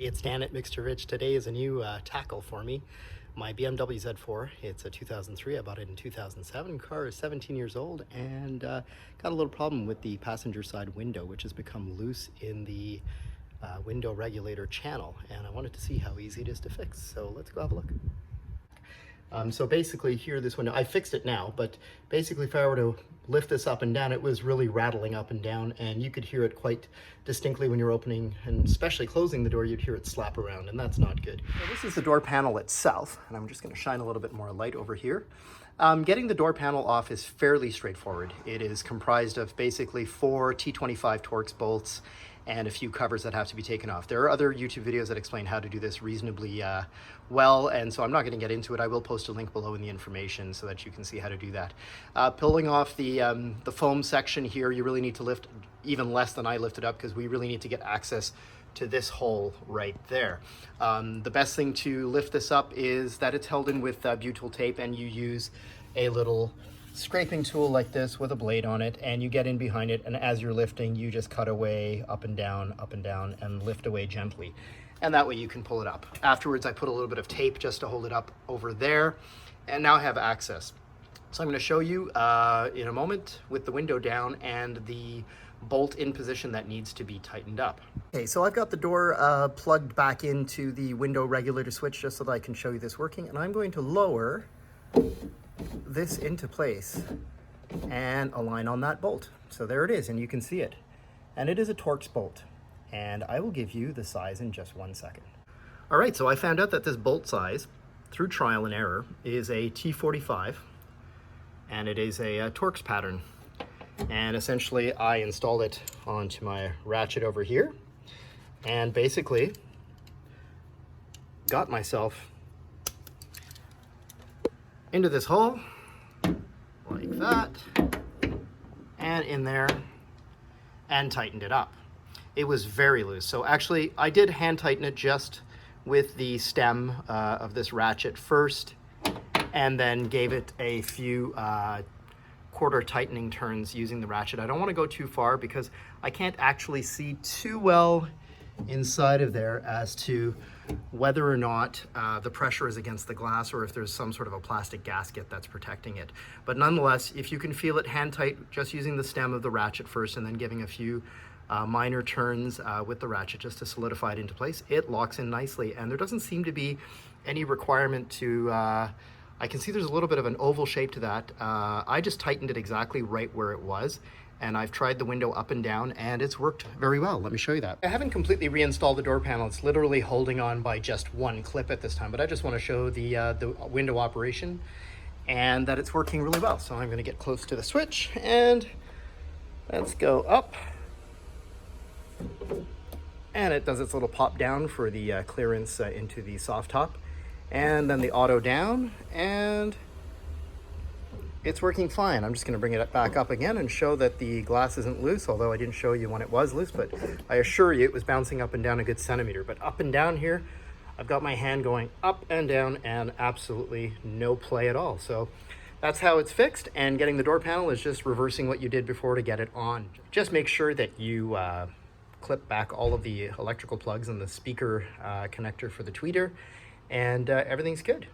It's Dan at Mixture Rich. Today is a new tackle for me. My BMW Z4. It's a 2003. I bought it in 2007. Car is 17 years old and got a little problem with the passenger side window, which has become loose in the window regulator channel. And I wanted to see how easy it is to fix. So let's go have a look. So basically here, this window, I fixed it now, but basically if I were to lift this up and down, it was really rattling up and down, and you could hear it quite distinctly when you're opening and especially closing the door. You'd hear it slap around, and that's not good. So this is the door panel itself, and I'm just going to shine a little bit more light over here. Getting the door panel off is fairly straightforward. It is comprised of basically 4 T45 Torx bolts and a few covers that have to be taken off. There are other YouTube videos that explain how to do this reasonably well, and so I'm not going to get into it. I will post a link below in the information so that you can see how to do that. Pulling off the foam section here, you really need to lift even less than I lifted up, because we really need to get access to this hole right there. The best thing to lift this up is that it's held in with butyl tape, and you use a little scraping tool like this with a blade on it, and you get in behind it, and as you're lifting, you just cut away up and down, and lift away gently, and that way you can pull it up. Afterwards, I put a little bit of tape just to hold it up over there, and now I have access. So I'm going to show you in a moment with the window down and the bolt in position that needs to be tightened up. Okay, so I've got the door plugged back into the window regulator switch just so that I can show you this working, and I'm going to lower this into place and align on that bolt. So there it is, and you can see it. And it is a Torx bolt, and I will give you the size in just 1 second. All right, so I found out that this bolt size, through trial and error, is a T45, and it is a Torx pattern. And essentially I installed it onto my ratchet over here, and basically got myself into this hole like that, and in there, and tightened it up. It was very loose. So actually I did hand tighten it just with the stem of this ratchet first, and then gave it a few quarter tightening turns using the ratchet. I don't want to go too far because I can't actually see too well inside of there as to whether or not the pressure is against the glass, or if there's some sort of a plastic gasket that's protecting it. But nonetheless, if you can feel it hand tight just using the stem of the ratchet first, and then giving a few minor turns with the ratchet just to solidify it into place, it locks in nicely. And there doesn't seem to be any requirement to I can see there's a little bit of an oval shape to that. I just tightened it exactly right where it was, and I've tried the window up and down, and it's worked very well. Let me show you that. I haven't completely reinstalled the door panel. It's literally holding on by just one clip at this time, but I just want to show the window operation and that it's working really well. So I'm going to get close to the switch, and let's go up. And it does its little pop down for the clearance into the soft top, and then the auto down, and it's working fine. I'm just going to bring it back up again and show that the glass isn't loose, although I didn't show you when it was loose, but I assure you it was bouncing up and down a good centimeter. But up and down here, I've got my hand going up and down, and absolutely no play at all. So that's how it's fixed, and getting the door panel is just reversing what you did before to get it on. Just make sure that you clip back all of the electrical plugs and the speaker connector for the tweeter, and everything's good.